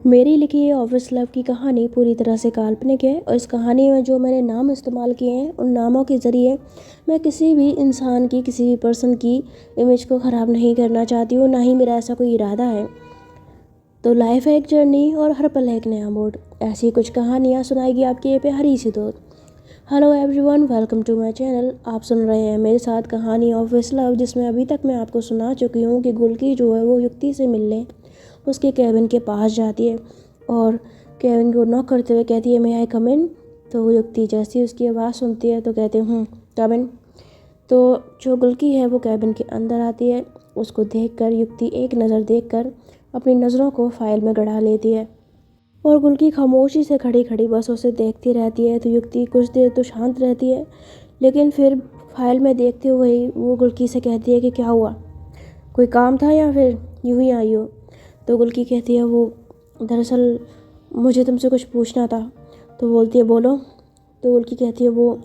मेरी लिखी ये ऑफिस लव की कहानी पूरी तरह से काल्पनिक है और इस कहानी में जो मैंने नाम इस्तेमाल किए हैं उन नामों के ज़रिए मैं किसी भी इंसान की किसी भी पर्सन की इमेज को ख़राब नहीं करना चाहती हूँ, ना ही मेरा ऐसा कोई इरादा है। तो लाइफ है एक जर्नी और हर पल है एक नया मोड। ऐसी कुछ कहानियाँ सुनाएगी आपकी ये प्यारी सी दोस्त। Hello everyone, welcome to my channel. आप सुन रहे हैं मेरे साथ कहानी ऑफिस लव, जिसमें अभी तक मैं आपको सुना चुकी हूँ कि गुलकी जो है वो युक्ति से मिलने उसके कैबिन के पास जाती है और केविन को नॉक करते हुए कहती है, मे आई कम इन। तो युक्ति जैसी उसकी आवाज़ सुनती है तो कहते हैं कम इन। तो जो गुल्की है वो कैबिन के अंदर आती है। उसको देखकर युक्ति एक नज़र देखकर अपनी नज़रों को फाइल में गड़ा लेती है और गुल्की खामोशी से खड़ी खड़ी बस उसे देखती रहती है। तो युक्ति कुछ देर तो शांत रहती है, लेकिन फिर फाइल में देखते हुए ही वो गुल्की से कहती है कि क्या हुआ, कोई काम था या फिर यूं ही आई हो। तो गुल्की कहती है, वो दरअसल मुझे तुमसे कुछ पूछना था। तो बोलती है बोलो। तो गुल्की कहती है, वो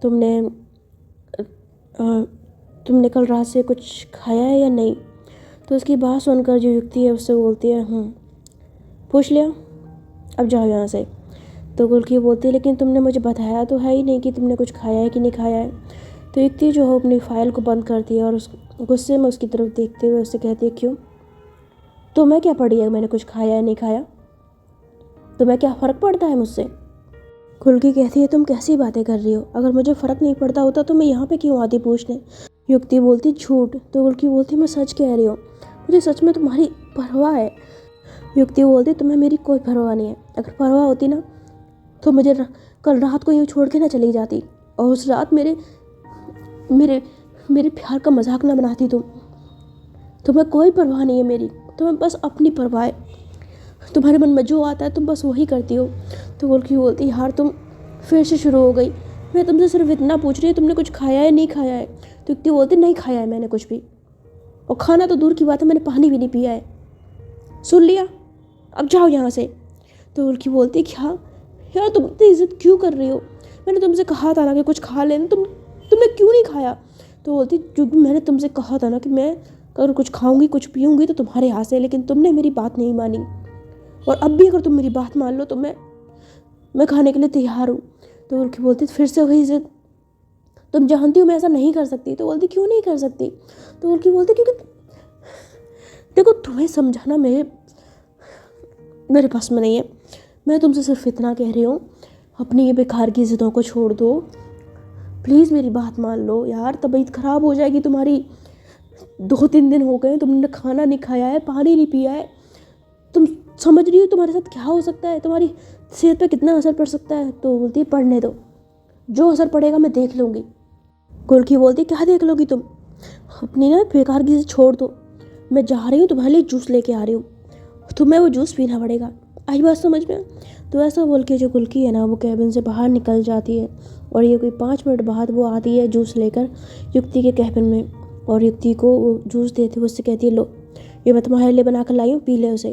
तुमने तुमने कल रात से कुछ खाया है या नहीं। तो उसकी बात सुनकर जो युक्ति है उससे बोलती है, पूछ लिया, अब जाओ यहाँ से। तो गुल्की बोलती है, लेकिन तुमने मुझे बताया तो है ही नहीं कि तुमने कुछ खाया है कि नहीं खाया है। तो युक्ति जो है अपनी फ़ाइल को बंद करती है और उस गुस्से में उसकी तरफ देखते हुए उससे कहती है, क्यों, तुम्हें क्या पड़ी है मैंने कुछ खाया है नहीं खाया, तुम्हें क्या फ़र्क पड़ता है मुझसे। गुल्की कहती है, तुम कैसी बातें कर रही हो, अगर मुझे फ़र्क नहीं पड़ता होता तो मैं यहाँ पे क्यों आती पूछने। युक्ति बोलती, झूठ। तो गुल्की बोलती, मैं सच कह रही हूँ, मुझे सच में तुम्हारी परवाह है। युक्ति बोलती, तुम्हें मेरी कोई परवाह नहीं है, अगर परवाह होती ना तो मुझे कल रात को यूँ छोड़ के ना चली जाती और उस रात मेरे मेरे मेरे प्यार का मजाक ना बनाती तुम। तुम्हें कोई परवाह नहीं है मेरी, तुम्हें बस अपनी परवाह है, तुम्हारे मन में जो आता है तुम बस वही करती हो। तो गुल्की बोलती, यार तुम फिर से शुरू हो गई, मैं तुमसे सिर्फ इतना पूछ रही हूँ तुमने कुछ खाया है नहीं खाया है। तो युक्ति बोलती, नहीं खाया है मैंने कुछ भी, और खाना तो दूर की बात है, मैंने पानी भी नहीं पिया है। सुन लिया, अब जाओ यहाँ से। तो गुल्की बोलती, क्या यार तुम इतनी इज्जत क्यों कर रही हो, मैंने तुमसे कहा था ना कि कुछ खा लेना, तुमने क्यों नहीं खाया। तो बोलती, क्योंकि मैंने तुमसे कहा था ना कि मैं अगर कुछ खाऊंगी कुछ पीऊँगी तो तुम्हारे हाथ से, लेकिन तुमने मेरी बात नहीं मानी, और अब भी अगर तुम मेरी बात मान लो तो मैं खाने के लिए तैयार हूँ। तो गुल्की बोलती, फिर से वही जिद, तुम जानती हो मैं ऐसा नहीं कर सकती। तो बोलती, क्यों नहीं कर सकती। तो गुल्की बोलती, क्योंकि देखो तुम्हें समझाना मेरे पास में नहीं है, मैं तुमसे सिर्फ इतना कह रही हूँ, अपनी ये बेकार की ज़िदों को छोड़ दो, प्लीज़ मेरी बात मान लो यार, तबीयत ख़राब हो जाएगी तुम्हारी। 2-3 दिन हो गए तुमने खाना नहीं खाया है, पानी नहीं पिया है, तुम समझ रही हो तुम्हारे साथ क्या हो सकता है, तुम्हारी सेहत पे कितना असर पड़ सकता है। तो बोलती है, पढ़ने दो, जो असर पड़ेगा मैं देख लूँगी। गुल्की बोलती, क्या देख लोगी तुम, अपनी ना बेकार की से छोड़ दो, मैं जा रही हूँ तुम्हारे लिए जूस लेके आ रही हूँ, तुम्हें वो जूस पीना पड़ेगा, आई बात समझ में। तो ऐसा बोल के जो गुल्की है ना वो कैबिन से बाहर निकल जाती है और ये कोई 5 मिनट बाद वो आती है जूस लेकर युक्ति के कैबिन में, और युक्ति को वो जूस देते हुए उससे कहती है, लो ये मैं तुम्हारे लिए बना कर लाई हूँ, पी ले उसे।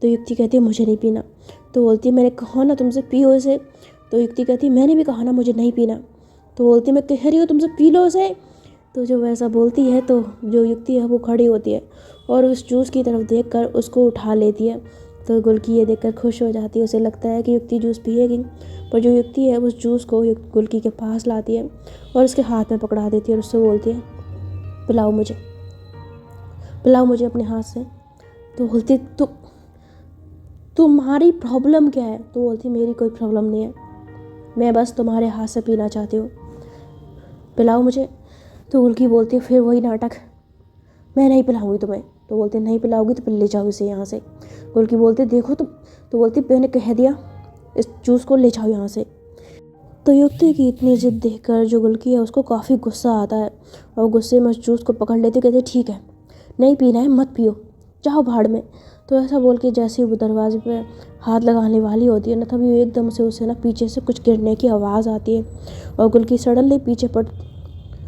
तो युक्ति कहती है, मुझे नहीं पीना। तो बोलती है, मैंने कहा ना तुमसे पियो इसे। तो युक्ति कहती है, मैंने भी कहा ना मुझे नहीं पीना। तो बोलती है, मैं कह रही हूँ तुमसे पी लो उसे। तो जब वैसा बोलती है तो जो युक्ति है वो खड़ी होती है और उस जूस की तरफ देखकर उसको उठा लेती है। तो गुल्की ये देखकर खुश हो जाती है, उसे लगता है कि युक्ति जूस पिएगी, पर जो युक्ति है उस जूस को गुल्की के पास लाती है और उसके हाथ में पकड़ा देती है और उससे बोलती है, पिलाओ मुझे अपने हाथ से। तो बोलती, तुम्हारी प्रॉब्लम क्या है। तो बोलती, मेरी कोई प्रॉब्लम नहीं है, मैं बस तुम्हारे हाथ से पीना चाहती हूँ, पिलाओ मुझे। तो गुल्की बोलती है, फिर वही नाटक, मैं नहीं पिलाऊंगी तुम्हें। तो बोलते, नहीं पिलाओगी तो फिर ले जाओ इसे यहाँ से। गुल्की बोलती, देखो तुम। तो बोलती, मैंने कह दिया, इस जूस को ले जाओ यहाँ से। तो युक्ति की इतनी जिद देखकर जो गुल्की है उसको काफ़ी गुस्सा आता है और गुस्से में उस जूस को पकड़ लेते, कहते, ठीक है नहीं पीना है मत पियो, जाओ भाड़ में। तो ऐसा बोल के जैसे ही वो दरवाजे पे हाथ लगाने वाली होती है ना, तभी वो एकदम से उसे ना पीछे से कुछ गिरने की आवाज़ आती है और गुल्की सडनली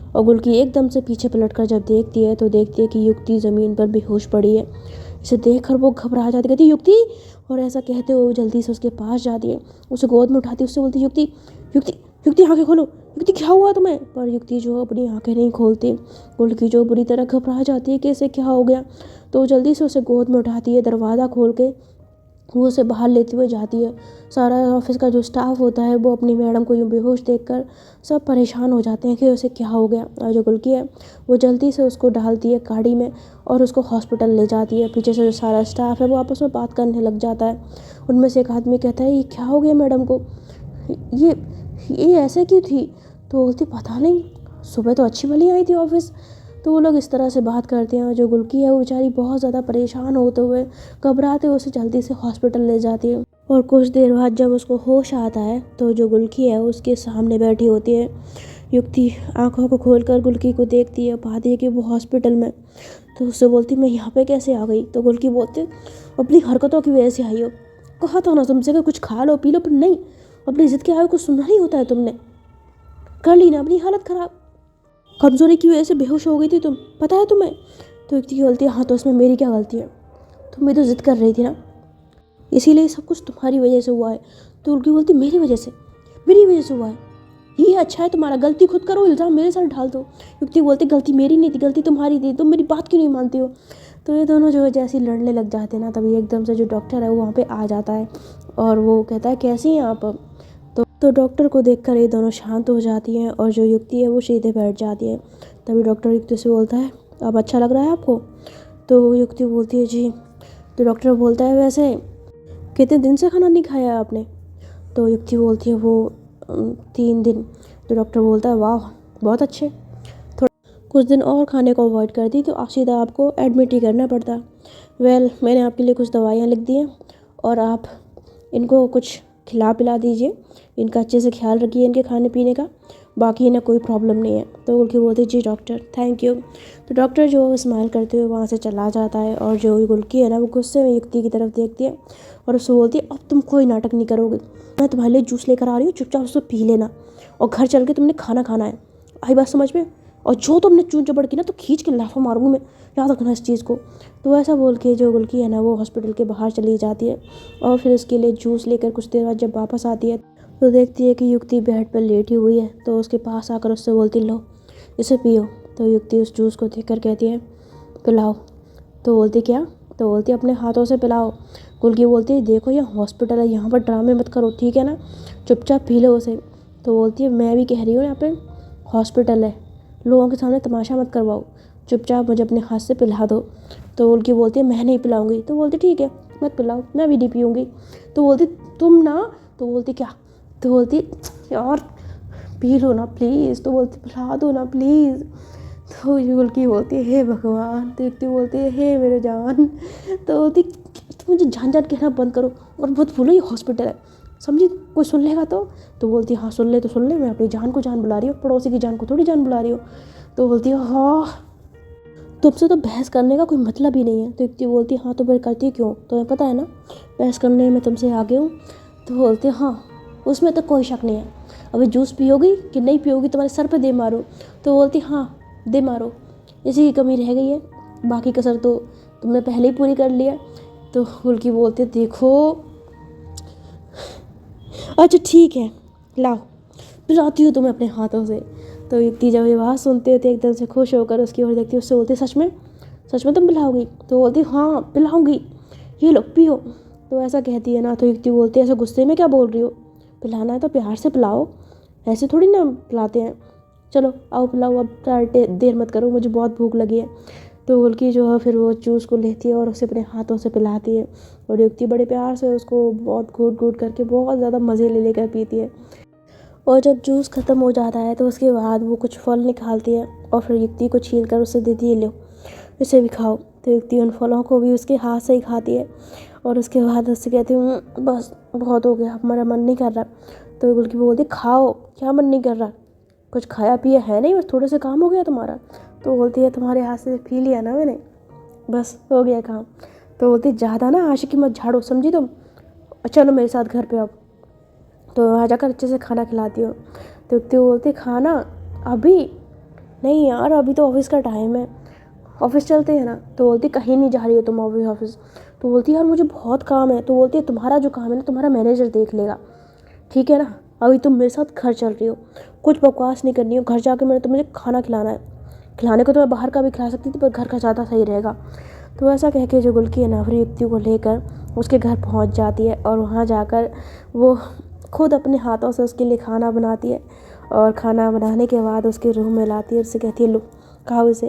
और गुल्की एकदम से पीछे पलटकर जब देखती है तो देखती है कि युक्ति ज़मीन पर बेहोश पड़ी है। इसे देखकर वो घबरा जाती, कहती, युक्ति। और ऐसा कहते हुए वो जल्दी से उसके पास जाती है, उसे गोद में उठाती है, उससे बोलती, युक्ति युक्ति युक्ति आंखें खोलो, युक्ति क्या हुआ तुम्हें। पर युक्ति जो अपनी आंखें नहीं खोलती। गुल्की जो बुरी तरह घबरा जाती है कि इसे क्या हो गया, तो जल्दी से उसे गोद में उठाती है, दरवाज़ा खोल के वो उसे बाहर लेते हुए जाती है। सारा ऑफिस का जो स्टाफ होता है वो अपनी मैडम को यूँ बेहोश देखकर सब परेशान हो जाते हैं कि उसे क्या हो गया। और जो गुल्की है वो जल्दी से उसको डालती है गाड़ी में और उसको हॉस्पिटल ले जाती है। पीछे से जो सारा स्टाफ है वो आपस में बात करने लग जाता है। उनमें से एक आदमी कहता है, ये क्या हो गया मैडम को, ये ये ऐसे क्यों थी? तो बोलती पता नहीं, सुबह तो अच्छी भली आई थी ऑफिस। तो वो लोग इस तरह से बात करते हैं और जो गुल्की है वो बेचारी बहुत ज़्यादा परेशान होते हुए घबराते हुए उसे जल्दी से हॉस्पिटल ले जाती है। और कुछ देर बाद जब उसको होश आता है तो जो गुल्की है उसके सामने बैठी होती है। युक्ति आंखों को खोलकर गुल्की को देखती है, पाती है कि वो हॉस्पिटल में। तो उससे बोलती मैं यहाँ पे कैसे आ गई? तो गुल्की बोलती अपनी हरकतों की वजह से आई हो। कहा था ना तुमसे कि कुछ खा लो पी लो, पर नहीं, अपनी जिद के आगे कुछ सुनना नहीं होता है। तुमने कर ली ना अपनी हालत ख़राब, कमज़ोरी की वजह से बेहोश हो गई थी तुम, पता है तुम्हें? तो युक्ति बोलती है हाँ, तो इसमें मेरी क्या गलती है? तुम भी तो जिद कर रही थी ना, इसीलिए सब कुछ तुम्हारी वजह से हुआ है। तो उल्की बोलती मेरी वजह से हुआ है, ये अच्छा है तुम्हारा, गलती खुद करो, इल्ज़ाम मेरे सर ढाल दो। युक्ति बोलती गलती मेरी नहीं थी, गलती तुम्हारी थी, तुम मेरी बात क्यों नहीं मानती हो? तो ये दोनों जो है जैसे लड़ने लग जाते हैं ना, तभी एकदम से जो डॉक्टर है वो वहाँ पे आ जाता है और वो कहता है कैसी हैं आप? तो डॉक्टर को देखकर ये दोनों शांत हो जाती हैं और जो युक्ति है वो सीधे बैठ जाती है। तभी डॉक्टर युक्ति से बोलता है अब अच्छा लग रहा है आपको? तो युक्ति बोलती है जी। तो डॉक्टर बोलता है वैसे कितने दिन से खाना नहीं खाया आपने? तो युक्ति बोलती है वो 3 दिन। तो डॉक्टर बोलता है वाह बहुत अच्छे, थोड़ा कुछ दिन और खाने को अवॉइड कर दी तो सीधा आपको एडमिट ही करना पड़ता। मैंने आपके लिए कुछ दवाइयाँ लिख दी हैं और आप इनको कुछ खिला पिला दीजिए, इनका अच्छे से ख्याल रखिए इनके खाने पीने का, बाकी इन्हें कोई प्रॉब्लम नहीं है। तो गुल्की बोलती जी डॉक्टर थैंक यू। तो डॉक्टर जो स्माइल करते हुए वहाँ से चला जाता है और जो गुल्की है ना वो गुस्से में युक्ति की तरफ देखती है और उससे बोलती है अब तुम कोई नाटक नहीं करोगे, मैं तुम्हारे लिए जूस लेकर आ रही हूँ, चुपचाप उसको पी लेना और घर चल के तुमने खाना खाना है, आई बात समझ में? और जो तुमने चून चपड़ की ना तो खींच के लाफा मारूंगी मैं, याद रखना इस चीज़ को। तो ऐसा बोल के जो गुल्की है ना वो हॉस्पिटल के बाहर चली जाती है और फिर उसके लिए जूस लेकर कुछ देर बाद जब वापस आती है तो देखती है कि युक्ति बेड पर लेटी हुई है। तो उसके पास आकर उससे बोलती लो इसे पियो। तो युक्ति उस जूस को देखकर कहती है पिलाओ। तो बोलती क्या? तो बोलती अपने हाथों से पिलाओ। गुल्की बोलती है देखो ये हॉस्पिटल है, यहाँ पर ड्रामे मत करो ठीक है ना, चुपचाप पी लो उसे। तो बोलती है मैं भी कह रही हूँ यहाँ पे हॉस्पिटल है, लोगों के सामने तमाशा मत करवाओ, चुपचाप मुझे अपने हाथ से पिला दो। तो गुल्की बोलती है मैं नहीं पिलाऊंगी। तो बोलती ठीक है मत पिलाओ, मैं भी नहीं पीऊँगी। तो बोलती तुम ना, तो बोलती क्या? तो बोलती यार पी लो ना प्लीज़। तो बोलती पिला दो ना प्लीज़। तो गुल्की बोलती है हे भगवान। तो युक्ति बोलती है हे मेरे जान। तो बोलती तुम मुझे जान जान कहना बंद करो और मत भूलो ये हॉस्पिटल है, समझी? कोई सुन लेगा तो बोलती हाँ सुन ले तो सुन ले, मैं अपनी जान को जान बुला रही हूँ, पड़ोसी की जान को थोड़ी जान बुला रही हूँ। तो बोलती है हाँ तुमसे तो बहस करने का कोई मतलब ही नहीं है। तो युक्ति बोलती हाँ तो फिर करती क्यों, तुम्हें पता है ना बहस करने में तुमसे आगे हूँ। तो बोलती हाँ उसमें तो कोई शक नहीं है, अभी जूस पियोगी कि नहीं पियोगी, तुम्हारे सर पे दे मारो। तो बोलती हाँ दे मारो, इसी की कमी रह गई है, बाकी कसर तो तुमने पहले ही पूरी कर लिया। तो गुल्की बोलती देखो अच्छा ठीक है लाओ पिलाती हूँ तुम्हें अपने हाथों से। तो युक्ति जब ये बात सुनते होते एकदम से खुश होकर उसकी ओर देखती, उससे बोलती सच में तुम पिलाओगी? तो बोलती हाँ पिलाऊंगी, ये लो पियो। तो ऐसा कहती है ना तो युक्ति बोलती है ऐसे गुस्से में क्या बोल रही हो, पिलाना है तो प्यार से पिलाओ, ऐसे थोड़ी ना पिलाते हैं, चलो आओ पिलाओ, अब देर मत करो मुझे बहुत भूख लगी है। तो गुल्की जो है फिर वो जूस को लेती है और उसे अपने हाथों से पिलाती है और युक्ति बड़े प्यार से उसको बहुत घूट घूट करके बहुत ज़्यादा मज़े ले लेकर पीती है। और जब जूस ख़त्म हो जाता है तो उसके बाद वो कुछ फल निकालती है और फिर युक्ति को छील कर उसे देती है लो इसे भी खाओ। तो युक्ति उन फलों को भी उसके हाथ से ही खाती है और उसके बाद उससे कहती हूँ बस बहुत हो गया, अब मेरा मन नहीं कर रहा। तो गुल्की बोलती खाओ, क्या मन नहीं कर रहा, कुछ खाया पिया है नहीं, बस थोड़े से काम हो गया तुम्हारा। तो बोलती है तुम्हारे हाथ से पी लिया ना मैंने, बस हो गया काम। तो बोलती ज़्यादा ना आशिकी मत झाड़ो समझी तुम, चलो मेरे साथ घर पे अब। तो वहाँ जाकर अच्छे से खाना खिलाती हो। तो बोलती खाना अभी नहीं यार, अभी तो ऑफिस का टाइम है, ऑफिस चलते हैं ना। तो बोलती कहीं नहीं जा रही हो तुम अभी ऑफिस? तो बोलती यार मुझे बहुत काम है। तो बोलती है तुम्हारा जो काम है ना तुम्हारा मैनेजर देख लेगा, ठीक है ना, अभी तुम मेरे साथ घर चल रही हो, कुछ बकवास नहीं करनी हो, घर जाके मैंने तुम्हें खाना खिलाना है, खिलाने को तो मैं बाहर का भी खिला सकती थी पर घर का ज़्यादा सही रहेगा। तो ऐसा कह के जो गुल्की है ना फिर युक्ति को लेकर उसके घर पहुंच जाती है और वहां जाकर वो खुद अपने हाथों से उसके लिए खाना बनाती है और खाना बनाने के बाद उसके रूम में लाती है और उससे कहती है लो खाओ इसे।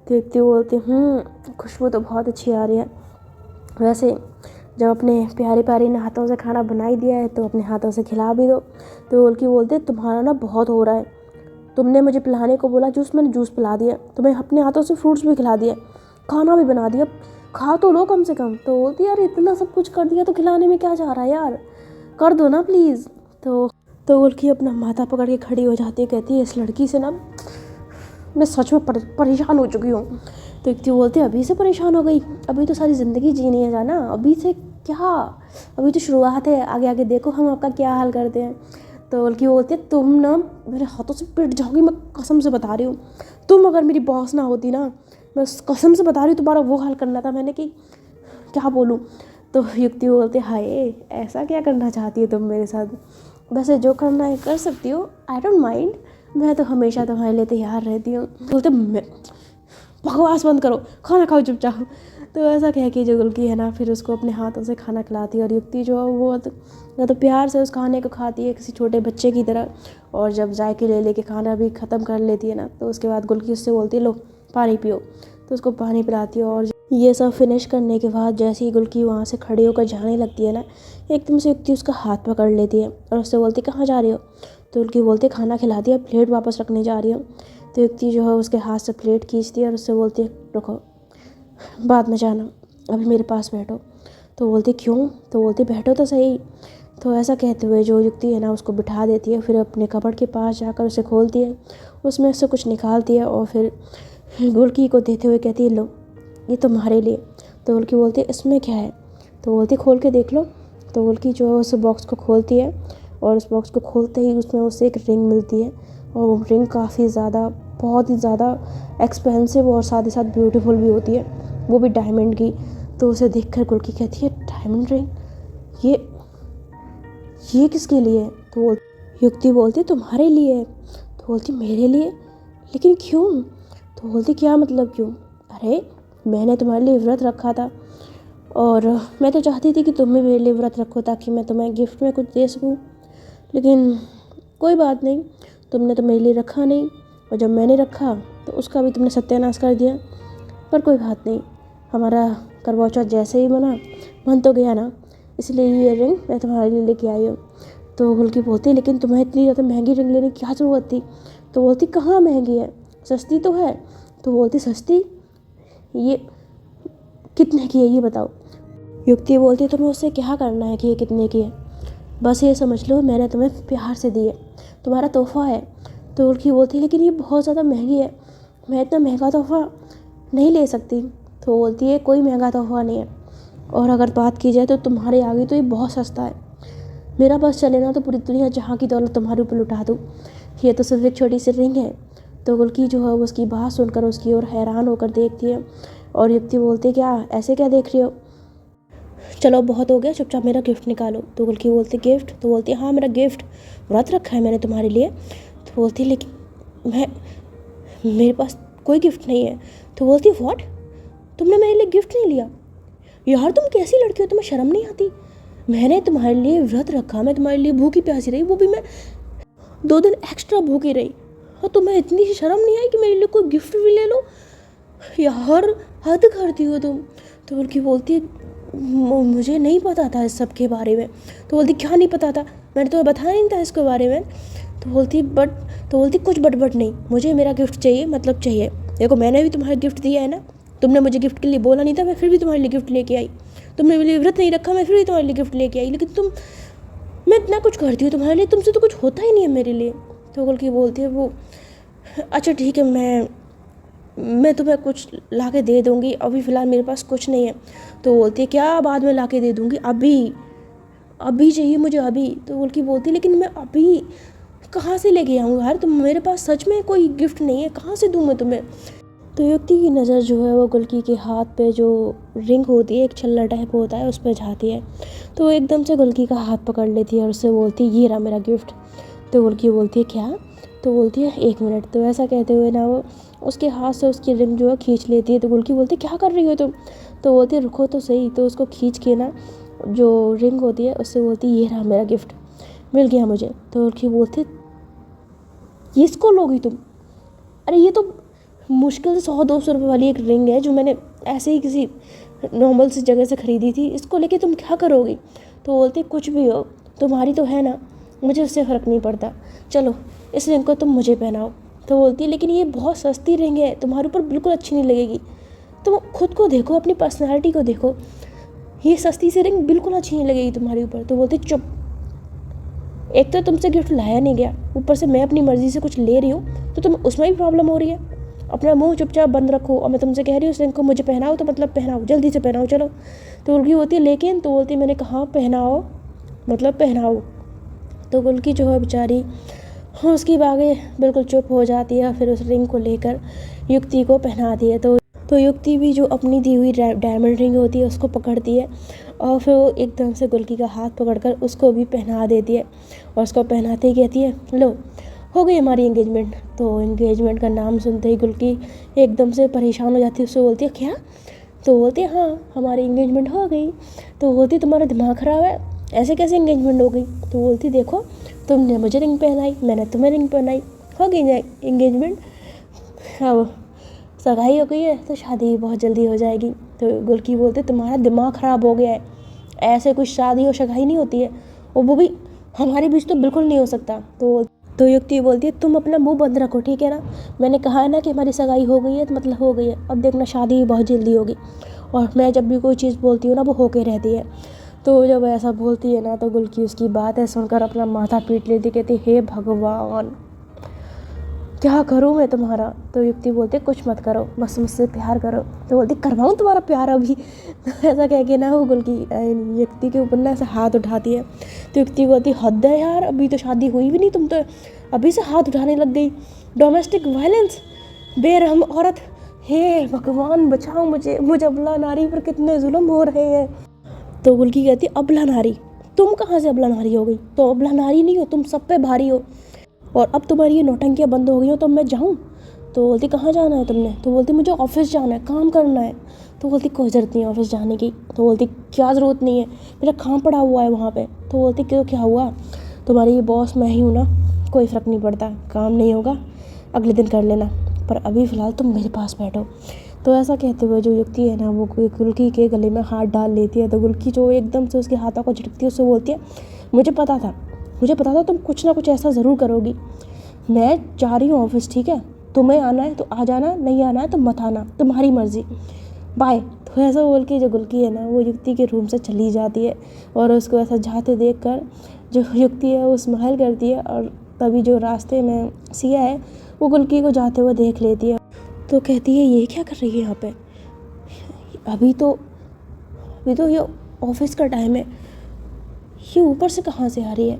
तो युक्ति बोलती है खुशबू तो बहुत अच्छी आ रही है। वैसे जब अपने प्यारे प्यारे ने हाथों से खाना बना ही दिया है तो अपने हाथों से खिला भी दो। तो गुल्की बोलते तुम्हारा ना बहुत हो रहा है, तुमने मुझे पिलाने को बोला जूस, मैंने जूस पिला दिया, तुम्हें अपने हाथों से फ्रूट्स भी खिला दिया, खाना भी बना दिया, खा तो लो कम से कम। तो बोलती यार इतना सब कुछ कर दिया तो खिलाने में क्या जा रहा है यार, कर दो ना प्लीज़। तो गुल्की अपना माथा पकड़ के खड़ी हो जाती है, कहती है इस लड़की से ना मैं सच में परेशान हो चुकी हूँ। तो युक्ति बोलते अभी से परेशान हो गई, अभी तो सारी ज़िंदगी जीनी है जाना, अभी से क्या, अभी तो शुरुआत है, आगे आगे देखो हम आपका क्या हाल करते हैं। तो गुल्की बोलती है तुम ना मेरे हाथों से पिट जाओगी, मैं कसम से बता रही हूँ, तुम अगर मेरी बॉस ना होती ना, मैं कसम से बता रही हूँ तुम्हारा वो हाल करना था मैंने कि क्या बोलूँ। तो युक्ति बोलते हाय ऐसा क्या करना चाहती हो तुम मेरे साथ, वैसे जो करना है कर सकती हो, आई डोंट माइंड, मैं तो हमेशा तुम्हारे लिए तैयार रहती हूँ। बोलते बकवास बंद करो, खाना खाओ चुपचाप। तो ऐसा कह के जो गुल्की है ना फिर उसको अपने हाथों से खाना खिलाती है और युक्ति जो है वो तो प्यार से उस खाने को खाती है किसी छोटे बच्चे की तरह। और जब जायके ले लेके खाना भी ख़त्म कर लेती है ना तो उसके बाद गुल्की उससे बोलती है लो पानी पियो। तो उसको पानी पिलाती है और ये सब फिनिश करने के बाद जैसे ही गुल्की वहाँ से खड़ी होकर जाने लगती है ना, एकदम से युक्ति उसका हाथ पकड़ लेती है और उससे बोलती कहाँ जा रही हो। तो गुल्की बोलती है खाना खिला दिया, प्लेट वापस रखने जा रही हूँ। तो युक्ति जो है उसके हाथ से प्लेट खींचती है और उससे बोलती है रुको बाद में जाना, अभी मेरे पास बैठो। तो बोलती क्यों। तो बोलती बैठो तो सही। तो ऐसा कहते हुए जो युक्ति है ना उसको बिठा देती है, फिर अपने कपड़ के पास जाकर उसे खोलती है, उसमें से कुछ निकालती है और फिर गुल्की को देते हुए कहती है लो ये तुम्हारे लिए। तो गुल्की बोलती है इसमें क्या है। तो बोलती खोल के देख लो। तो गुल्की जो है उस बॉक्स को खोलती है और उस बॉक्स को खोलते ही उसमें उसे एक रिंग मिलती है और वो रिंग काफ़ी ज़्यादा बहुत ही ज़्यादा एक्सपेंसिव और साथ ही साथ ब्यूटीफुल भी होती है, वो भी डायमंड की। तो उसे देखकर गुल्की कहती है डायमंड रिंग, ये किसके लिए है। तो युक्ति बोलती तुम्हारे लिए है। तो बोलती मेरे लिए, लेकिन क्यों। तो बोलती क्या मतलब क्यों, अरे मैंने तुम्हारे लिए व्रत रखा था और मैं तो चाहती थी कि तुम भी मेरे लिए व्रत रखो ताकि मैं तुम्हें गिफ्ट में कुछ दे सकूं, लेकिन कोई बात नहीं, तुमने तो मेरे लिए रखा नहीं और जब मैंने रखा तो उसका भी तुमने सत्यानाश कर दिया। पर कोई बात नहीं, हमारा करवा चौथ जैसे ही बन तो गया ना, इसलिए ये रिंग मैं तुम्हारे लिए लेके आई हूँ। तो गुल्की बोलती लेकिन तुम्हें इतनी ज़्यादा महंगी रिंग लेने की क्या ज़रूरत थी। तो बोलती कहाँ महंगी है, सस्ती तो है। तो बोलती सस्ती, ये कितने की है ये बताओ। युक्ति बोलती तुम्हें उससे क्या करना है कि ये कितने की है, बस ये समझ लो मैंने तुम्हें प्यार से दी है, तुम्हारा तोहफा है। तो गुल्की बोलती लेकिन ये बहुत ज़्यादा महंगी है, मैं इतना महंगा तोहफा नहीं ले सकती। तो बोलती है कोई महंगा तोहफा नहीं है, और अगर बात की जाए तो तुम्हारे आगे तो ये बहुत सस्ता है, मेरा बस चले ना तो पूरी दुनिया जहाँ की दौलत तुम्हारे ऊपर लुटा दूँ, ये तो सिर्फ एक छोटी सी रिंग है। तो गुल्की जो है उसकी बात सुनकर उसकी ओर हैरान होकर देखती है और युक्ति बोलती है क्या ऐसे क्या देख रही हो, चलो बहुत हो गया, चुपचाप मेरा गिफ्ट निकालो। तो गुल्की बोलती गिफ्ट। तो बोलती हाँ मेरा गिफ्ट, व्रत रखा है मैंने तुम्हारे लिए। तो बोलती लेकिन मेरे पास कोई गिफ्ट नहीं है। तो बोलती व्हाट, तुमने मेरे लिए गिफ्ट नहीं लिया, यार तुम कैसी लड़की हो, तुम्हें शर्म नहीं आती, मैंने तुम्हारे लिए व्रत रखा, मैं तुम्हारे लिए भूखी प्यासी रही, वो भी मैं 2 दिन एक्स्ट्रा भूखी रही, और तुम्हें इतनी सी शर्म नहीं आई कि मेरे लिए कोई गिफ्ट भी ले लो, यार हद करती हो तुम। तो गुल्की बोलती मुझे नहीं पता था इस सब के बारे में। तो बोलती क्या नहीं पता था, मैंने तुम्हें बताया नहीं था इसके बारे में। तो बोलती कुछ बट नहीं, मुझे मेरा गिफ्ट चाहिए, मतलब चाहिए। देखो मैंने भी तुम्हारा गिफ्ट दिया है ना, तुमने मुझे गिफ्ट के लिए बोला नहीं था, मैं फिर भी तुम्हारे लिए गिफ्ट लेके आई, तुमने मेरे लिए व्रत नहीं रखा, मैं फिर भी तुम्हारे लिए गिफ्ट लेके आई, लेकिन मैं इतना कुछ करती हूँ तुम्हारे लिए, तुमसे तो कुछ होता ही नहीं है मेरे लिए। तो गुल्की बोलती है वो अच्छा ठीक है, मैं तुम्हें कुछ ला के दे दूँगी, अभी फ़िलहाल मेरे पास कुछ नहीं है। तो बोलती है क्या बाद में ला के दे दूँगी, अभी चाहिए मुझे अभी। तो गुल्की बोलती है लेकिन मैं अभी कहाँ से लेके आऊँगा यार, तुम मेरे पास सच में कोई गिफ्ट नहीं है, कहाँ से दूँ मैं तुम्हें। तो युक्ति की नज़र जो है वो गुल्की के हाथ पे जो रिंग होती है, एक छल्ला टाइप होता है, उस पर जाती है। तो एकदम से गुल्की का हाथ पकड़ लेती है और उससे बोलती है ये रहा मेरा गिफ्ट। तो गुल्की बोलती है क्या। तो बोलती है 1 मिनट। तो ऐसा कहते हुए ना वो उसके हाथ से उसकी रिंग जो है खींच लेती है। तो गुल्की बोलती है क्या कर रही हो तुम। तो बोलती है रुको तो सही। तो उसको खींच के ना जो रिंग होती है उससे बोलती है ये रहा मेरा गिफ्ट, मिल गया मुझे। तो लड़की बोलती ये इसको लोगी तुम? अरे ये तो मुश्किल से 100-200 रुपये वाली एक रिंग है जो मैंने ऐसे ही किसी नॉर्मल सी जगह से ख़रीदी थी, इसको लेके तुम क्या करोगी? तो बोलती कुछ भी हो, तुम्हारी तो है ना, मुझे उससे फ़र्क नहीं पड़ता, चलो इस रिंग को तुम मुझे पहनाओ। तो बोलती है लेकिन ये बहुत सस्ती रिंग है, तुम्हारे ऊपर बिल्कुल अच्छी नहीं लगेगी, तुम खुद को देखो, अपनी पर्सनैलिटी को देखो, ये सस्ती सी रिंग बिल्कुल अच्छी नहीं लगेगी तुम्हारे ऊपर। तो बोलती चुप, एक तो तुमसे गिफ्ट लाया नहीं गया, ऊपर से मैं अपनी मर्ज़ी से कुछ ले रही हूँ तो तुम उसमें भी प्रॉब्लम हो रही है। अपना मुंह चुपचाप बंद रखो, और मैं तुमसे कह रही हूँ उस रिंग को मुझे पहनाओ तो मतलब पहनाओ, जल्दी से पहनाओ चलो। तो गुल्की होती है लेकिन, तो बोलती मैंने कहा पहनाओ मतलब पहनाओ। तो गुल्की जो है बेचारी उसकी बागें बिल्कुल चुप हो जाती है, फिर उस रिंग को लेकर युक्ति को पहनाती है। तो युक्ति भी जो अपनी दी हुई डायमंड रिंग होती है उसको पकड़ती है, और फिर वो एकदम से गुल्की का हाथ पकड़कर उसको भी पहना देती है, और उसको पहनाते ही कहती है लो हो गई हमारी एंगेजमेंट। तो एंगेजमेंट का नाम सुनते ही गुल्की एकदम से परेशान हो जाती है, उससे बोलती है क्या? तो बोलती है हाँ हमारी एंगेजमेंट हो गई। तो बोलती तुम्हारा दिमाग ख़राब है, ऐसे कैसे एंगेजमेंट हो गई? तो बोलती देखो तुमने मुझे रिंग पहनाई, मैंने तुम्हें रिंग पहनाई, हो गई एंगेजमेंट, अब सगाई हो गई है तो शादी भी बहुत जल्दी हो जाएगी। तो गुल्की बोलते तुम्हारा दिमाग ख़राब हो गया है, ऐसे कुछ शादी और सगाई नहीं होती है, और वो भी हमारे बीच तो बिल्कुल नहीं हो सकता। तो युक्ति बोलती है तुम अपना मुंह बंद रखो ठीक है ना, मैंने कहा है ना कि हमारी सगाई हो गई है तो मतलब हो गई है, अब देखना शादी भी बहुत जल्दी होगी, और मैं जब भी कोई चीज़ बोलती हूँ ना वो होके रहती है। तो जब ऐसा बोलती है ना तो गुल्की उसकी बातें सुनकर अपना माथा पीट लेती, कहती हे भगवान क्या करूँ मैं तुम्हारा। तो युक्ति बोलती कुछ मत करो, बस मुझसे प्यार करो। तो बोलती करवाऊँ तुम्हारा प्यार अभी? तो ऐसा कह के ना वो गुल्की युक्ति के ऊपर ना ऐसा हाथ उठाती है। तो युक्ति बोलती हद है यार, अभी तो शादी हुई भी नहीं, तुम तो अभी से हाथ उठाने लग गई, डोमेस्टिक वायलेंस, बेरहम औरत, हे भगवान बचाओ मुझे अबला नारी पर कितने जुल्म हो रहे हैं। तो गुल्की कहती अबला नारी? तुम कहाँ से अबला नारी हो गई? तो अबला नारी नहीं हो, तुम सब पे भारी हो, और अब तुम्हारी ये नौटंकियाँ बंद हो गई हो तो मैं जाऊँ? तो बोलती कहाँ जाना है तुमने? तो बोलती मुझे ऑफिस जाना है, काम करना है। तो बोलती कोई ज़रूरत नहीं है ऑफिस जाने की। तो बोलती क्या ज़रूरत नहीं है, मेरा काम पड़ा हुआ है वहाँ पे। तो बोलती क्यों क्या हुआ? तुम्हारी ये बॉस मैं ही हूँ ना, कोई फ़र्क नहीं पड़ता, काम नहीं होगा अगले दिन कर लेना, पर अभी फ़िलहाल तुम मेरे पास बैठो। तो ऐसा कहते हुए जो युक्ति है ना वो गुल्की के गले में हाथ डाल लेती है। तो गुल्की जो एकदम से उसके हाथों को झटकती है, उससे बोलती है मुझे पता था तुम कुछ ना कुछ ऐसा ज़रूर करोगी, मैं जा रही हूँ ऑफिस ठीक है, तुम्हें आना है तो आ जाना, नहीं आना है तो मत आना, तुम्हारी मर्ज़ी, बाय। तो ऐसा बोल के जो गुल्की है ना वो युक्ति के रूम से चली जाती है, और उसको ऐसा जाते देख कर जो युक्ति है वो स्माइल करती है, और तभी जो रास्ते में सिया है वो गुल्की को जाते हुए देख लेती है। तो कहती है ये क्या कर रही है यहाँ पे, अभी तो ये ऑफिस का टाइम है, ये ऊपर से कहाँ से आ रही है।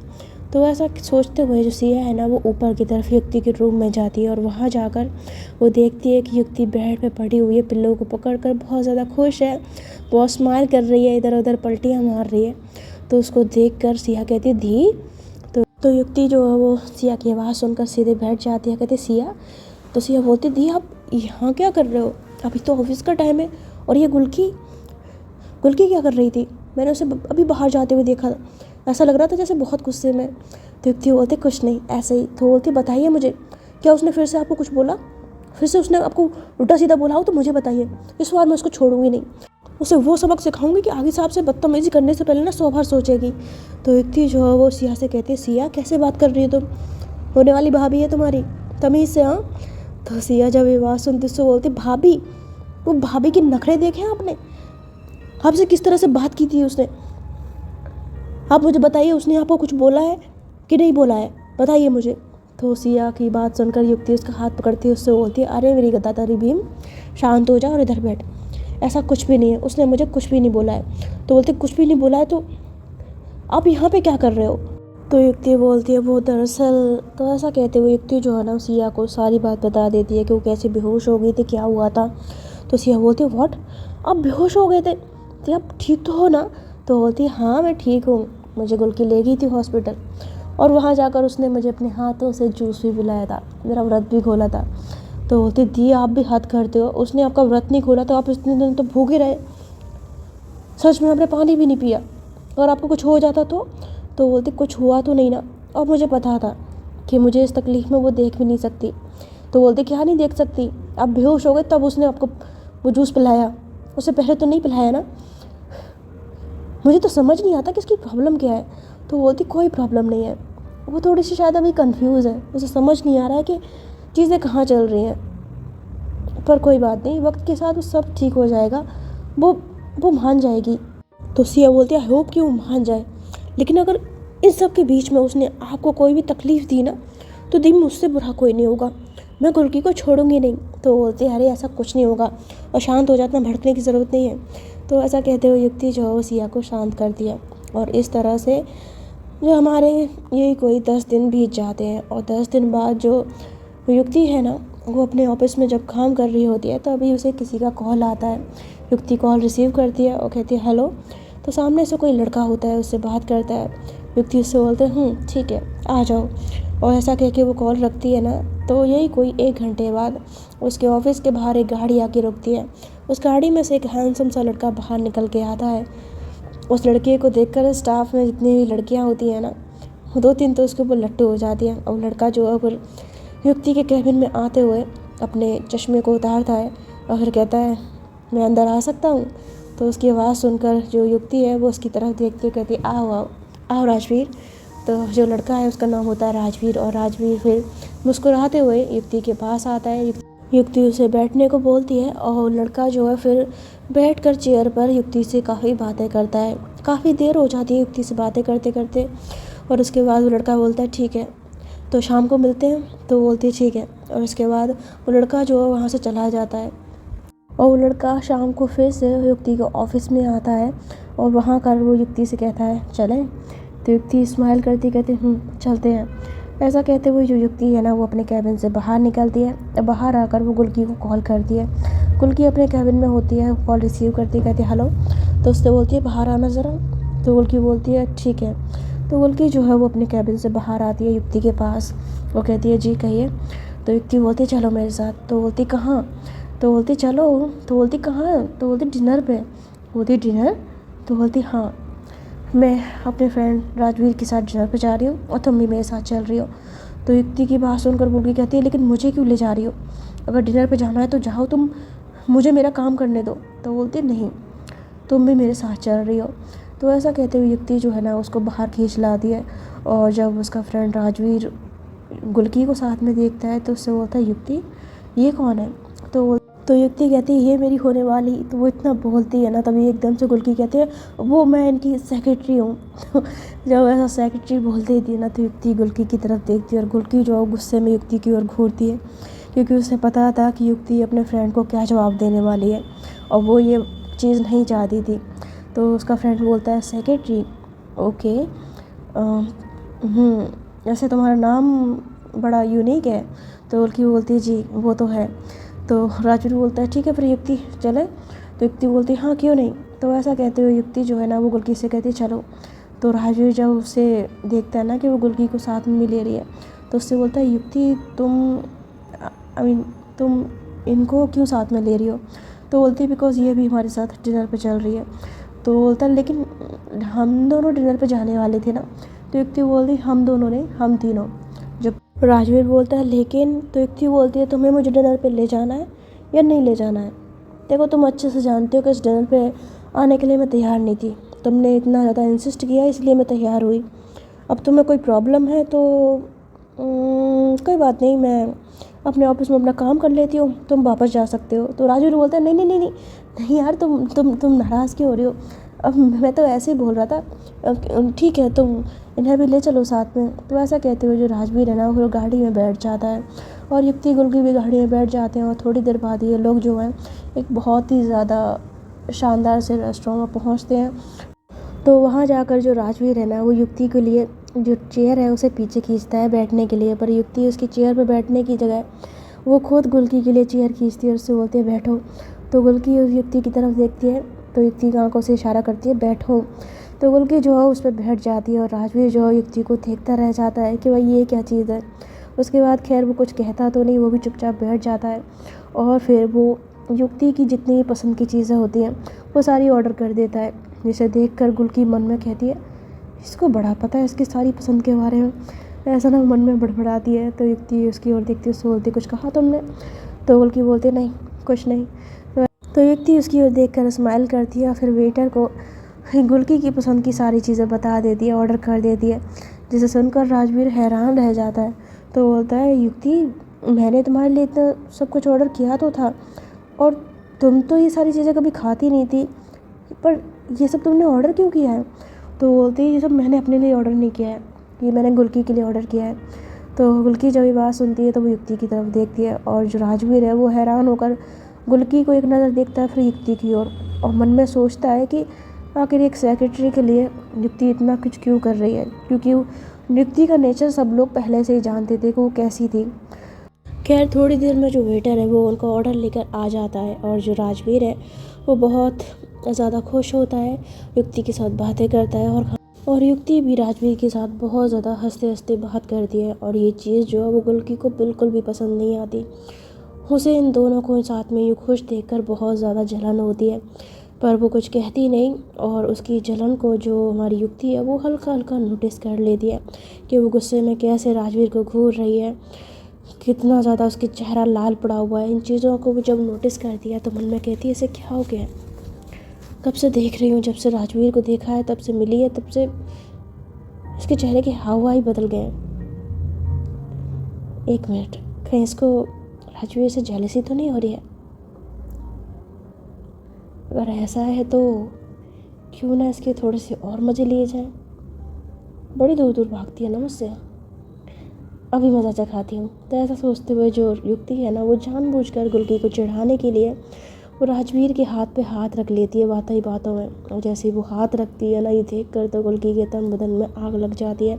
तो ऐसा सोचते हुए जो सिया है ना वो ऊपर की तरफ युक्ति के रूम में जाती है, और वहाँ जाकर वो देखती है कि युक्ति बेड पे पड़ी हुई है, पिल्लों को पकड़कर बहुत ज़्यादा खुश है, बहुत स्माइल कर रही है, इधर उधर पलटियाँ मार रही है। तो उसको देखकर सिया कहती है दी। तो युक्ति जो है वो सिया की आवाज़ सुनकर सीधे बैठ जाती है, कहती सिया। तो सिया बोलती दी आप यहाँ क्या कर रहे हो, अभी तो ऑफिस का टाइम है, और ये गुल्की क्या कर रही थी, मैंने उसे अभी बाहर जाते हुए देखा, ऐसा लग रहा था जैसे बहुत गुस्से में। तो युक्ति बोलती कुछ नहीं ऐसे ही। तो बोलती बताइए मुझे, क्या उसने फिर से आपको कुछ बोला, फिर से उसने आपको उल्टा सीधा बोला हो तो मुझे बताइए, इस बार मैं उसको छोड़ूंगी नहीं, उसे वो सबक सिखाऊंगी कि आगे से आपसे बदतमीजी करने से पहले ना 100 बार सोचेगी। तो युक्ति जो है वो सिया से कहती है सिया कैसे बात कर रही हो तुम, होने वाली भाभी है तुम्हारी, तमीज़ से हाँ। तो सिया जब ये बात सुनती उससे बोलती भाभी, वो भाभी के नखरे देखे आपने, आपसे किस तरह से बात की थी उसने, आप मुझे बताइए उसने आपको कुछ बोला है कि नहीं बोला है, बताइए मुझे। तो सिया की बात सुनकर युक्ति उसका हाथ पकड़ती है, उससे बोलती है अरे मेरी गद्दाधारी भीम, शांत हो जा और इधर बैठ, ऐसा कुछ भी नहीं है, उसने मुझे कुछ भी नहीं बोला है। तो बोलते कुछ भी नहीं बोला है तो आप यहाँ पे क्या कर रहे हो। तो युक्ति बोलती है वो दरअसल, तो ऐसा कहते हुए युक्ति जो है ना सिया को सारी बात बता देती है कि वो कैसे बेहोश हो गई थी, क्या हुआ था। तो सिया बोलती है व्हाट, आप बेहोश हो गए थे, तो आप ठीक तो हो ना। तो बोलती है हाँ मैं ठीक हूँ, मुझे गुल्की ले गई थी हॉस्पिटल, और वहाँ जाकर उसने मुझे अपने हाथों से जूस भी पिलाया था, मेरा व्रत भी खोला था। तो बोलती दी आप भी हद करते हो, उसने आपका व्रत नहीं खोला तो आप इतने दिन तो भूखे रहे, सच में आपने पानी भी नहीं पिया, और आपको कुछ हो जाता तो बोलती कुछ हुआ तो नहीं ना, और मुझे पता था कि मुझे इस तकलीफ़ में वो देख भी नहीं सकती। तो बोलते क्या नहीं देख सकती, आप बेहोश हो गए तब उसने आपको वो जूस पिलाया, उससे पहले तो नहीं पिलाया ना। मुझे तो समझ नहीं आता कि इसकी प्रॉब्लम क्या है। तो बोलती कोई प्रॉब्लम नहीं है, वो थोड़ी सी शायद अभी कंफ्यूज है, उसे समझ नहीं आ रहा है कि चीज़ें कहाँ चल रही हैं, पर कोई बात नहीं, वक्त के साथ वो सब ठीक हो जाएगा, वो मान जाएगी। तो सिया बोलती है आई होप कि वो मान जाए, लेकिन अगर इन सब के बीच में उसने आपको कोई भी तकलीफ़ दी ना, तो दी मुझसे बुरा कोई नहीं होगा, मैं गुल्की को छोड़ूंगी नहीं। तो बोलते अरे ऐसा कुछ नहीं होगा, और शांत हो जाता, भड़कने की ज़रूरत नहीं है। तो ऐसा कहते हुए युक्ति जो है वो सिया को शांत कर दिया, और इस तरह से जो हमारे यही कोई 10 दिन बीत जाते हैं। और 10 दिन बाद जो युक्ति है ना, वो अपने ऑफिस में जब काम कर रही होती है तो अभी उसे किसी का कॉल आता है। युक्ति कॉल रिसीव करती है और कहती है हेलो। तो सामने से कोई लड़का होता है, उससे बात करता है। युक्ति उससे बोलते हैं ठीक है आ जाओ, और ऐसा कह के वो कॉल रखती है ना। तो यही कोई 1 घंटे बाद उसके ऑफिस के बाहर एक गाड़ी आके रुकती है। उस गाड़ी में से एक हैंडसम सा लड़का बाहर निकल के आता है। उस लड़के को देखकर स्टाफ में जितनी भी लड़कियां होती हैं ना, 2-3 तो उसके ऊपर लट्टू हो जाती हैं। और लड़का जो है फिर युक्ति के कैबिन में आते हुए अपने चश्मे को उतारता है और फिर कहता है मैं अंदर आ सकता हूँ। तो उसकी आवाज़ सुनकर जो युक्ति है वो उसकी तरफ देखते कहती आओ आओ आओ राजवीर। तो जो लड़का है उसका नाम होता है राजवीर, और राजवीर फिर मुस्कुराते हुए युक्ति के पास आता है। युक्ति उसे बैठने को बोलती है, और लड़का जो है फिर बैठकर चेयर पर युक्ति से काफ़ी बातें करता है। काफ़ी देर हो जाती है युक्ति से बातें करते करते, और उसके बाद वो लड़का बोलता है ठीक है तो शाम को मिलते हैं। तो बोलती है ठीक है, और उसके बाद वो लड़का जो है वहाँ से चला जाता है। और वो लड़का शाम को फिर से युक्ति के ऑफिस में आता है, और वहाँ कर वो युक्ति से कहता है चलें। तो युक्ति स्माइल करती कहती चलते हैं। ऐसा कहते हुए जो युक्ति है ना वो अपने कैबिन से बाहर निकलती है। बाहर आकर वो गुल्की को कॉल करती है। गुल्की अपने कैबिन में होती है, कॉल रिसीव करती कहती है हेलो। तो उससे बोलती है बाहर आना ज़रा। तो गुल्की बोलती है ठीक है। तो गुल्की जो है वो अपने कैबिन से बाहर आती है युक्ति के पास, वो कहती है जी कहिए। तो युक्ति बोलती है चलो मेरे साथ। तो बोलती कहाँ। तो बोलती चलो। तो बोलती कहाँ। तो बोलती डिनर पे। बोलती डिनर। तो बोलती हाँ मैं अपने फ्रेंड राजवीर के साथ डिनर पे जा रही हूँ और तुम भी मेरे साथ चल रही हो। तो युक्ति की बात सुनकर गुल्की कहती है लेकिन मुझे क्यों ले जा रही हो, अगर डिनर पे जाना है तो जाओ, तुम मुझे मेरा काम करने दो। तो बोलती नहीं तुम भी मेरे साथ चल रही हो। तो ऐसा कहते हुए युक्ति जो है ना उसको बाहर खींच लाती है। और जब उसका फ्रेंड राजवीर गुल्की को साथ में देखता है तो उससे बोलता है युक्ति ये कौन है। तो युक्ति कहती है ये मेरी होने वाली। तो वो इतना बोलती है ना, तभी एकदम से गुल्की कहती है वो मैं इनकी सेक्रेटरी हूँ। तो जब ऐसा सेक्रेटरी बोलती थी ना तो युक्ति गुल्की की तरफ देखती है, और गुल्की जो गुस्से में युक्ति की ओर घूरती है, क्योंकि उसे पता था कि युक्ति अपने फ्रेंड को क्या जवाब देने वाली है, और वो ये चीज़ नहीं चाहती थी। तो उसका फ्रेंड बोलता है सेक्रेटरी ओके, ऐसे तुम्हारा नाम बड़ा यूनिक है। तो गुल्की बोलती है जी वो तो है। तो राजवीर बोलता है ठीक है फिर युक्ति चले। तो युक्ति बोलती है हाँ क्यों नहीं। तो ऐसा कहते हुए युक्ति जो है ना वो गुल्की से कहती है चलो। तो राजवीर जब उसे देखता है ना कि वो गुल्की को साथ में ले रही है, तो उससे बोलता है युक्ति तुम इनको क्यों साथ में ले रही हो। तो बोलती है बिकॉज़ ये भी हमारे साथ डिनर पे चल रही है। तो बोलता है लेकिन हम दोनों डिनर पे जाने वाले थे ना। तो युक्ति बोलती हम दोनों नहीं हम तीनों। जब राजवीर बोलता है लेकिन, तो युक्ति बोलती है तुम्हें मुझे डिनर पे ले जाना है या नहीं ले जाना है। देखो तुम अच्छे से जानते हो कि इस डिनर पे आने के लिए मैं तैयार नहीं थी, तुमने इतना ज़्यादा इंसिस्ट किया इसलिए मैं तैयार हुई। अब तुम्हें कोई प्रॉब्लम है तो कोई बात नहीं, मैं अपने ऑफिस में अपना काम कर लेती हूँ, तुम वापस जा सकते हो। तो राजवीर बोलता है नहीं नहीं नहीं नहीं नहीं यार तुम नाराज़ क्यों हो रही हो। अब मैं तो ऐसे ही बोल रहा था, ठीक है तुम इन्हें भी ले चलो साथ में। तो ऐसा कहते हुए जो राजवीर है ना वो गाड़ी में बैठ जाता है, और युक्ति गुल्की भी गाड़ी में बैठ जाते हैं। और थोड़ी देर बाद ये लोग जो हैं एक बहुत ही ज़्यादा शानदार से रेस्टोरेंट में पहुँचते हैं। तो वहाँ जाकर जो राजवीर है ना वो युक्ति के लिए जो चेयर है उसे पीछे खींचता है बैठने के लिए, पर युक्ति उसकी चेयर पर बैठने की जगह वो खुद गुल्की के लिए चेयर खींचती है और उससे बोलती है बैठो। तो गुल्की उस युक्ति की तरफ देखती है, तो युक्ति की आंखों से इशारा करती है बैठो। तो गुल्की जो है उस पर बैठ जाती है, और राजवीर जो है युक्ति को देखता रह जाता है कि भाई ये क्या चीज़ है। उसके बाद खैर वो कुछ कहता तो नहीं, वो भी चुपचाप बैठ जाता है। और फिर वो युक्ति की जितनी भी पसंद की चीज़ें होती हैं वो सारी ऑर्डर कर देता है, जिसे देखकर गुल्की मन में कहती है इसको बड़ा पता है इसकी सारी पसंद के बारे में, ऐसा ना मन में बड़बड़ाती है। तो युक्ति उसकी ओर देखती है, उससे बोलती कुछ कहा तुमने? तो गुल्की बोलती नहीं कुछ नहीं। तो युक्ति उसकी ओर देखकर स्माइल करती है और फिर वेटर को गुल्की की पसंद की सारी चीज़ें बता देती है, ऑर्डर कर देती है, जिसे सुनकर राजवीर हैरान रह जाता है। तो बोलता है युक्ति मैंने तुम्हारे लिए इतना सब कुछ ऑर्डर किया तो था, और तुम तो ये सारी चीज़ें कभी खाती नहीं थी, पर ये सब तुमने ऑर्डर क्यों किया है? तो बोलती है ये सब मैंने अपने लिए ऑर्डर नहीं किया है, ये मैंने गुल्की के लिए ऑर्डर किया है। तो गुल्की जब ये बात सुनती है तो वो युक्ति की तरफ देखती है, और जो राजवीर है वो हैरान होकर गुल्की को एक नज़र देखता है, फिर युक्ति की ओर, और मन में सोचता है कि आखिर एक सेक्रेटरी के लिए युक्ति इतना कुछ क्यों कर रही है, क्योंकि युक्ति का नेचर सब लोग पहले से ही जानते थे कि वो कैसी थी। खैर थोड़ी देर में जो वेटर है वो उनका ऑर्डर लेकर आ जाता है, और जो राजवीर है वो बहुत ज़्यादा खुश होता है, युक्ति के साथ बातें करता है, और युक्ति भी राजवीर के साथ बहुत ज़्यादा हंसते हंसते बात करती है। और ये चीज़ जो है वो गुल्की को बिल्कुल भी पसंद नहीं आती। उसे इन दोनों को साथ में यूँ खुश देखकर बहुत ज़्यादा जलन होती है, पर वो कुछ कहती नहीं, और उसकी जलन को जो हमारी युक्ति है वो हल्का हल्का नोटिस कर लेती है कि वो गुस्से में कैसे राजवीर को घूर रही है, कितना ज़्यादा उसके चेहरा लाल पड़ा हुआ है। इन चीज़ों को वो जब नोटिस करती है तो मन में कहती है इसे क्या हो गया है, कब से देख रही हूँ, जब से राजवीर को देखा है, तब से मिली है, तब से इसके चेहरे के हाव भाव ही बदल गए हैं। एक मिनट, कहीं इसको राजवीर से जेलसी तो नहीं हो रही है? अगर ऐसा है तो क्यों ना इसके थोड़े से और मज़े लिए जाएं। बड़ी दूर दूर भागती है ना मुझसे, अभी मज़ा चखाती हूँ। तो ऐसा सोचते हुए जो युक्ति है ना वो जानबूझकर गुल्की को चिढ़ाने के लिए वो राजवीर के हाथ पे हाथ रख लेती है बातों ही बातों में। और जैसे वो हाथ रखती है ना, ये देख कर तो गुल्की के तन बदन में आग लग जाती है,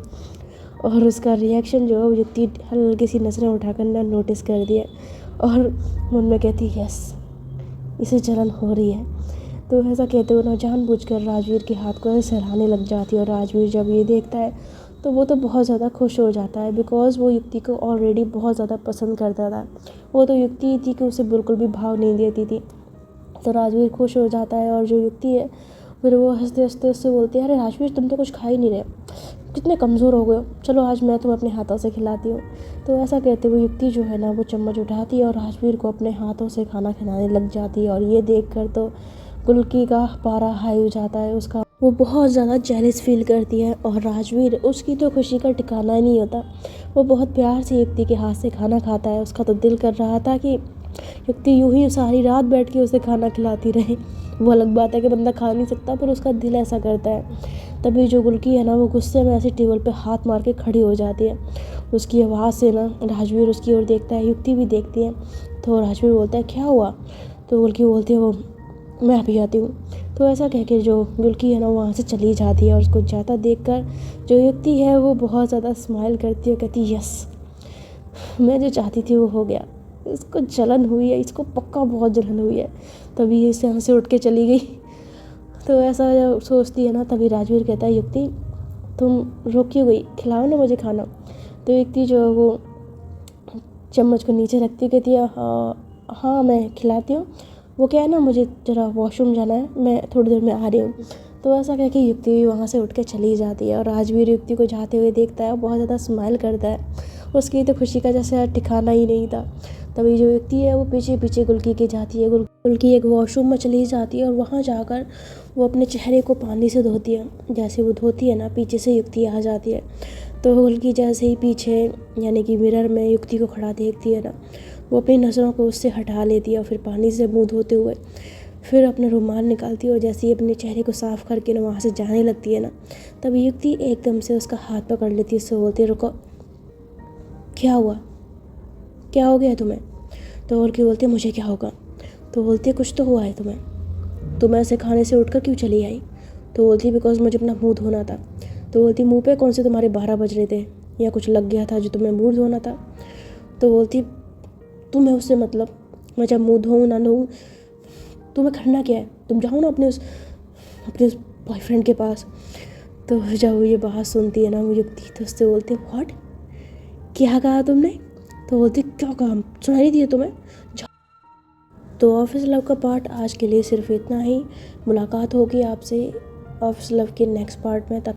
और उसका रिएक्शन जो है वो युक्ति हल्की सी नज़रें उठाकर ना नोटिस कर दिया, और मन में कहती यस इसे जलन हो रही है। तो ऐसा कहते हुए ना जानबूझकर राजवीर के हाथ को ऐसे सहलाने लग जाती है, और राजवीर जब ये देखता है तो वो तो बहुत ज़्यादा खुश हो जाता है, बिकॉज़ वो युक्ति को ऑलरेडी बहुत ज़्यादा पसंद करता था। वो तो युक्ति ही थी कि उसे बिल्कुल भी भाव नहीं देती थी। तो राजवीर खुश हो जाता है, और जो युक्ति है फिर वो हंसते हंसते उससे बोलती है अरे राजवीर तुम तो कुछ खा ही नहीं रहे, कितने कमज़ोर हो गए हो, चलो आज मैं तुम्हें अपने हाथों से खिलाती हूँ। तो ऐसा कहते हुए युक्ति जो है ना वो चम्मच उठाती है और राजवीर को अपने हाथों से खाना खिलाने लग जाती है। और ये देखकर तो गुल्की का पारा हाई हो जाता है, उसका वो बहुत ज़्यादा जेलस फील करती है, और राजवीर उसकी तो खुशी का ठिकाना ही नहीं होता। वो बहुत प्यार से युक्ति के हाथ से खाना खाता है। उसका तो दिल कर रहा था कि युक्ति यूं ही सारी रात बैठ के उसे खाना खिलाती रहे। वो अलग बात है कि बंदा खा नहीं सकता, पर उसका दिल ऐसा करता है। तभी जो गुल्की है ना वो गुस्से में ऐसे टेबल पे हाथ मार के खड़ी हो जाती है। उसकी आवाज़ से ना राजवीर उसकी ओर देखता है, युक्ति भी देखती है। तो राजवीर बोलता है क्या हुआ? तो गुल्की बोलती है वो मैं अभी आती हूँ। तो ऐसा कह के जो गुल्की है ना वहाँ से चली जाती है, और उसको जाता देखकर जो युक्ति है वो बहुत ज़्यादा स्माइल करती है, कहती है यस मैं जो चाहती थी वो हो गया। इसको जलन हुई है, इसको पक्का बहुत जलन हुई है, तभी ये यहाँ से उठ के चली गई। तो ऐसा जब सोचती है ना तभी राजवीर कहता है युक्ति तुम रुक क्यों गई, खिलाओ ना मुझे खाना। तो युक्ति जो है वो चम्मच को नीचे रखती कहती है हाँ मैं खिलाती हूँ, वो क्या है ना मुझे ज़रा वॉशरूम जाना है, मैं थोड़ी देर में आ रही हूँ। तो ऐसा कह के युक्ति भी वहाँ से उठ के चली जाती है, और राजवीर युक्ति को जाते हुए देखता है, बहुत ज़्यादा स्माइल करता है। उसकी तो खुशी का जैसे ठिकाना ही नहीं था। तभी जो युक्ति है वो पीछे पीछे गुल्की के जाती है। गुल्की एक वॉशरूम में चली जाती है, और वहाँ जाकर वो अपने चेहरे को पानी से धोती है। जैसे वो धोती है ना पीछे से युक्ति आ जाती है। तो गुल्की जैसे ही पीछे यानी कि मिरर में युक्ति को खड़ा देखती है ना, वो अपनी नज़रों को उससे हटा लेती है, और फिर पानी से मुँह धोते हुए फिर अपना रुमाल निकालती है, और जैसे ही अपने चेहरे को साफ़ करके ना वहाँ से जाने लगती है ना, तभी युक्ति एकदम से उसका हाथ पकड़ लेती है, उससे बोलती है रुको क्या हुआ, क्या हो गया तुम्हें? तो और क्या बोलती है मुझे क्या होगा? तो बोलती है कुछ तो हुआ है तुम्हें, तुम ऐसे खाने से उठकर क्यों चली आई? तो बोलती है बिकॉज मुझे अपना मुंह धोना था। तो बोलती मुंह पे कौन से तुम्हारे 12 बज रहे थे, या कुछ लग गया था जो तुम्हें मुंह धोना था? तो बोलती तुम्हें उससे मतलब, मैं जब मुँह धोऊँ ना धोऊँ तुम्हें करना क्या है, तुम जाओ ना अपने उस बॉयफ्रेंड के पास। तो जब ये बात सुनती है ना वो युक्ति, तो उससे बोलती है व्हाट, क्या कहा तुमने? तो बोलती क्या कहा, सुनाई दिया तुम्हें? तो ऑफिस लव का पार्ट आज के लिए सिर्फ इतना ही। मुलाकात होगी आपसे ऑफिस लव के नेक्स्ट पार्ट में। तक